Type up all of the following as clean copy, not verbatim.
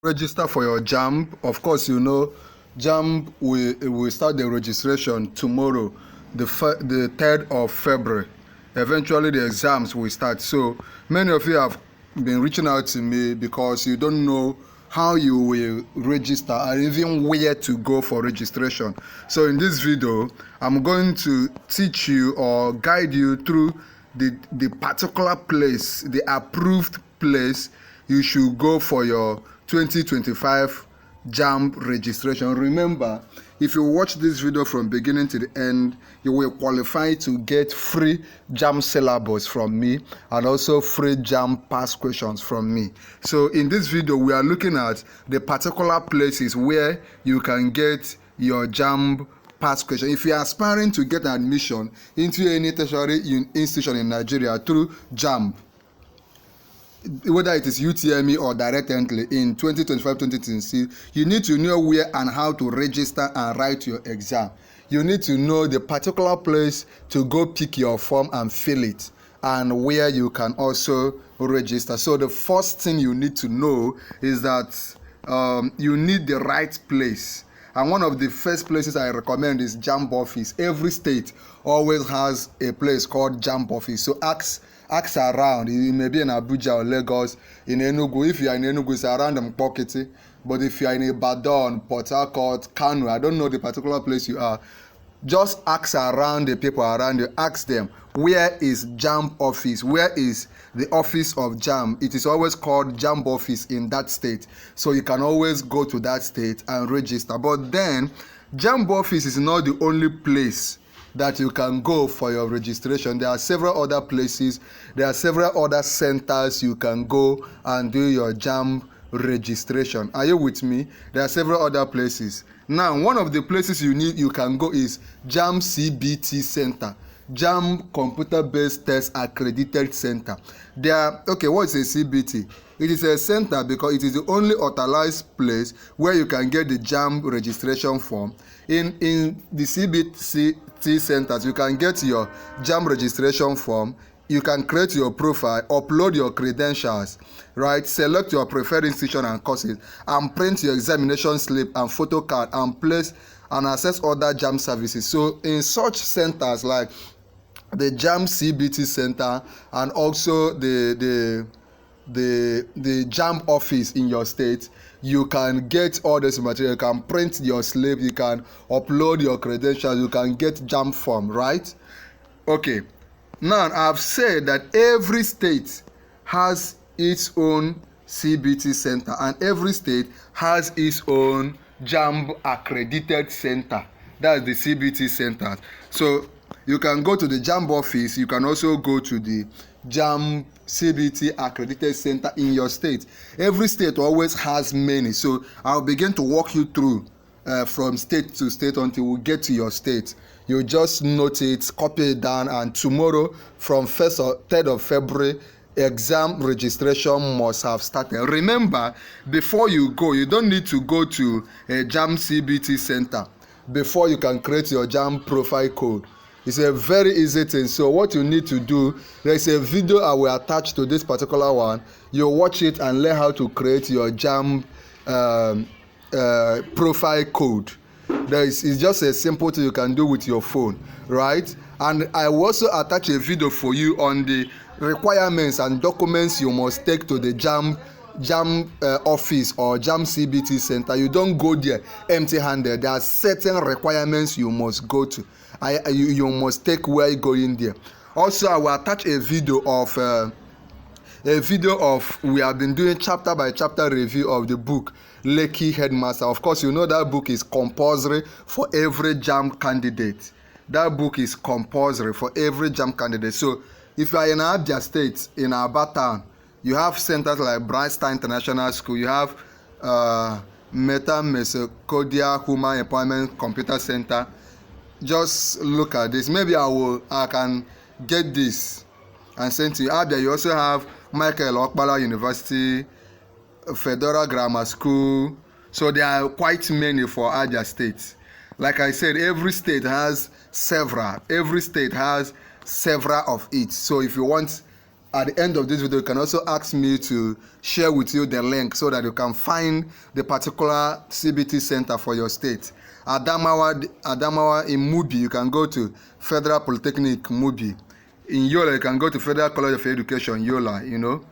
Register for your JAMB. Of course, you know JAMB will start the registration tomorrow, the 3rd of February. Eventually, the exams will start. So many of you have been reaching out to me because you don't know how you will register and even where to go for registration. So in this video, I'm going to teach you or guide you through the particular place, the approved place you should go for your 2025 JAMB registration. Remember, if you watch this video from beginning to the end, you will qualify to get free JAMB syllabus from me and also free JAMB past questions from me. So in this video, we are looking at the particular places where you can get your JAMB past question. If you are aspiring to get an admission into any tertiary institution in Nigeria through JAMB, whether it is UTME or direct entry in 2025-2026, you need to know where and how to register and write your exam. You need to know the particular place to go pick your form and fill it, and where you can also register. So the first thing you need to know is that you need the right place. And one of the first places I recommend is JAMB office. Every state always has a place called JAMB office. So ask around. You may be in Abuja or Lagos, in Enugu. If you are in Enugu, it's around Mkpokiti. But if you are in Ibadan, Port Harcourt, Kano, I don't know the particular place you are, just ask around the people around you. Ask them, where is JAMB office? Where is the office of JAMB? It is always called JAMB office in that state. So you can always go to that state and register. But then, JAMB office is not the only place that you can go for your registration. There are several other places. There are several other centers you can go and do your JAMB registration. Are you with me? There are several other places. Now, one of the places you can go is JAMB CBT Center, JAMB Computer Based Test Accredited Center. What is a CBT? It is a center because it is the only authorized place where you can get the JAMB registration form. In the CBT centers, you can get your JAMB registration form. You can create your profile, upload your credentials, right? Select your preferred institution and courses, and print your examination slip and photo card, and place and access other JAMB services. So in such centers like the JAMB CBT Center and also the JAMB office in your state, you can get all this material. You can print your slip, you can upload your credentials, you can get JAMB form, right? Okay. Now, I've said that every state has its own CBT center and every state has its own JAMB accredited center. That's the CBT centers. So you can go to the JAMB office. You can also go to the JAMB CBT accredited center in your state. Every state always has many. So I'll begin to walk you through from state to state until we get to your state. You just note it, copy it down, and tomorrow from 1st or 3rd of February, exam registration must have started. Remember, before you go, you don't need to go to a JAMB CBT center before you can create your JAMB profile code. It's a very easy thing. So what you need to do, there's a video I will attach to this particular one. You watch it and learn how to create your JAMB profile code. It's just a simple thing you can do with your phone, right? And I will also attach a video for you on the requirements and documents you must take to the JAMB office or JAMB CBT center. You don't go there empty-handed. There are certain requirements you must go to. You must take where you go in there. Also, I will attach a video of we have been doing chapter by chapter review of the book Lekki Headmaster. Of course, you know that book is compulsory for every JAMB candidate. That book is compulsory for every JAMB candidate. So if you are in Abia State, in Aba Town, you have centers like Bright Star International School. You have Meta Mesocodia Human Employment Computer Center. Just look at this. Maybe I can get this and send to you. Abia, you also have Michael Okpala University, Fedora Grammar School. So there are quite many for Abia State. Like I said, every state has several. Every state has several of it. So if you want at the end of this video, you can also ask me to share with you the link so that you can find the particular CBT center for your state. Adamawa in Mubi, you can go to Federal Polytechnic Mubi. In Yola, you can go to Federal College of Education, Yola, you know.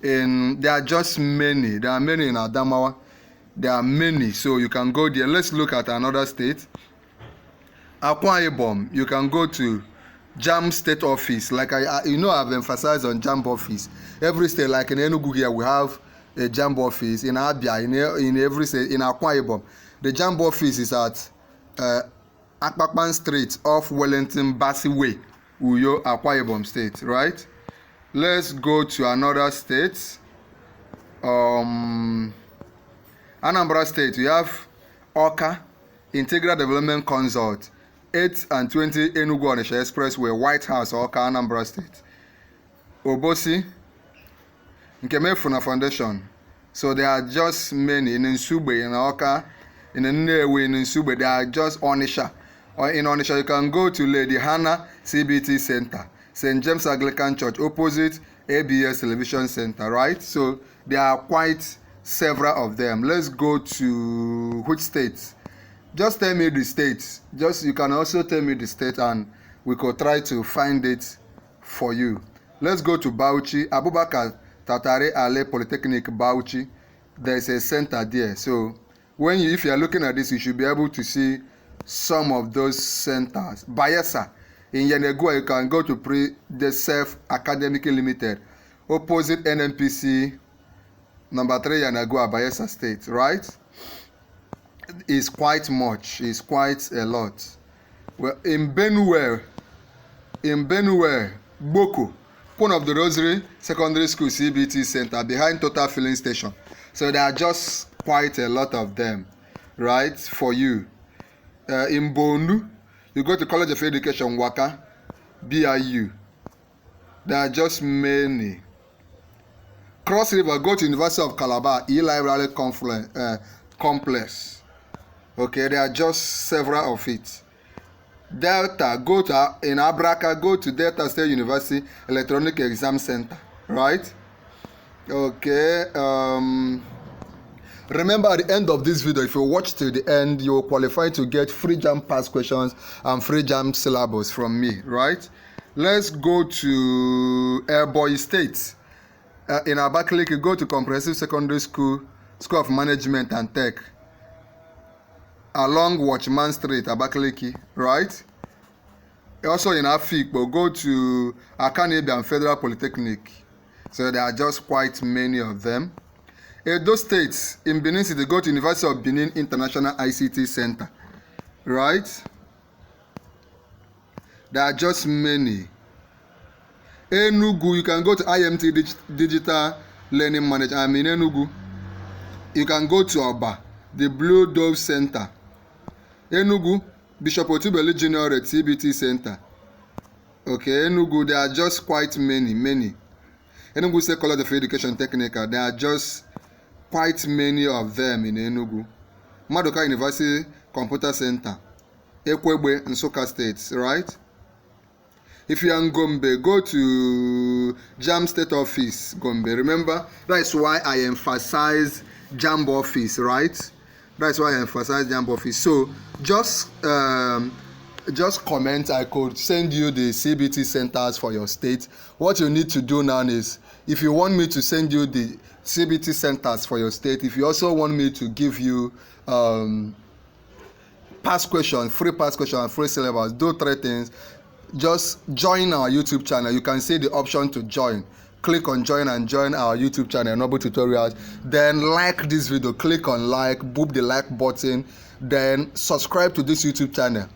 And there are just many. There are many in Adamawa. There are many, so you can go there. Let's look at another state. Akwa Ibom, you can go to JAMB state office. Like I've emphasized on JAMB office. Every state, like in Enugu here, we have a JAMB office. In Abia, in every state, in Akwa Ibom, the JAMB office is at Akpakpan Street off Wellington Bassey Way, Uyo, Akwa Ibom state, right? Let's go to another state. Anambra state, we have Oka Integral Development Consult, 8 and 20 Enugu N.H.S Expressway, White House, Oka, Anambra State. Obosi, Nkemefuna Foundation. So there are just many in Nsugbe, in Oka, in Nnewi, in Nsugbe. There are just Onitsha. Or in Onitsha, you can go to Lady Hannah CBT Center, St. James Anglican Church, opposite ABS Television Center, right? So there are quite several of them. Let's go to which states? Just tell me the states. You can also tell me the state and we could try to find it for you. Let's go to Bauchi, Abubakar Tatare Ale Polytechnic Bauchi. There's a center there. So if you are looking at this, you should be able to see some of those centers. Bayelsa in Yenegua, you can go to Pre-Self Academic Limited, opposite NNPC, number 3 Yenegua, Bayelsa State, right? Is quite much. Is quite a lot. Well, in Benue, Boko, one of the Rosary Secondary School CBT Center behind Total Filling Station. So there are just quite a lot of them, right, for you. In Bonu, you go to College of Education, Waka, BIU. There are just many. Cross River, go to University of Calabar, E-Library Complex. Okay, there are just several of it. Delta, in Abraka, go to Delta State University Electronic Exam Center, right? Okay. Remember, at the end of this video, if you watch till the end, you will qualify to get free JAMB past questions and free JAMB syllabus from me, right? Let's go to Airboy State. In Abakaliki, go to Comprehensive Secondary School, School of Management and Tech, along Watchman Street, Abakaliki, right? Also in Afikpo, go to Akanibian Federal Polytechnic. So there are just quite many of them. Edo State, in Benin City, go to University of Benin International ICT Center, right? There are just many. Enugu, you can go to IMT Digital Learning Manager. I'm in Enugu. You can go to Oba, the Blue Dove Center. Enugu, Bishop Otubeli Junior CBT Center. Okay, Enugu, there are just quite many. Enugu State College of Education Technical, there are just quite many of them in Enugu. Madoka University Computer Center, Ekwegbe, Nsukka State, right? If you are in Gombe, go to JAMB State Office, Gombe. Remember, that's why I emphasize JAMB Office, right? That's why I emphasize JAMB Office. So just comment. I could send you the CBT centers for your state. What you need to do now is, if you want me to send you the CBT centers for your state, if you also want me to give you past question, free past question and free syllabus, do 3 things. Just join our YouTube channel. You can see the option to join. Click on join and join our YouTube channel, Noble Tutorials. Then like this video, click on like, boop the like button. Then subscribe to this YouTube channel.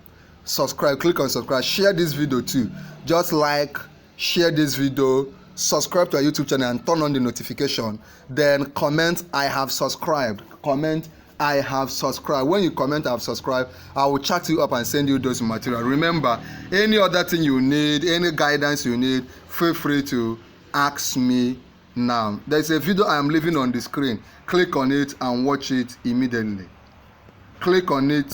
Subscribe, click on subscribe. Share this video too. Just like, share this video, subscribe to our YouTube channel and turn on the notification. Then comment, I have subscribed. Comment, I have subscribed. When you comment I have subscribed, I will chat you up and send you those material. Remember, any other thing you need, any guidance you need, feel free to ask me now. There's a video I am leaving on the screen. Click on it and watch it immediately. Click on it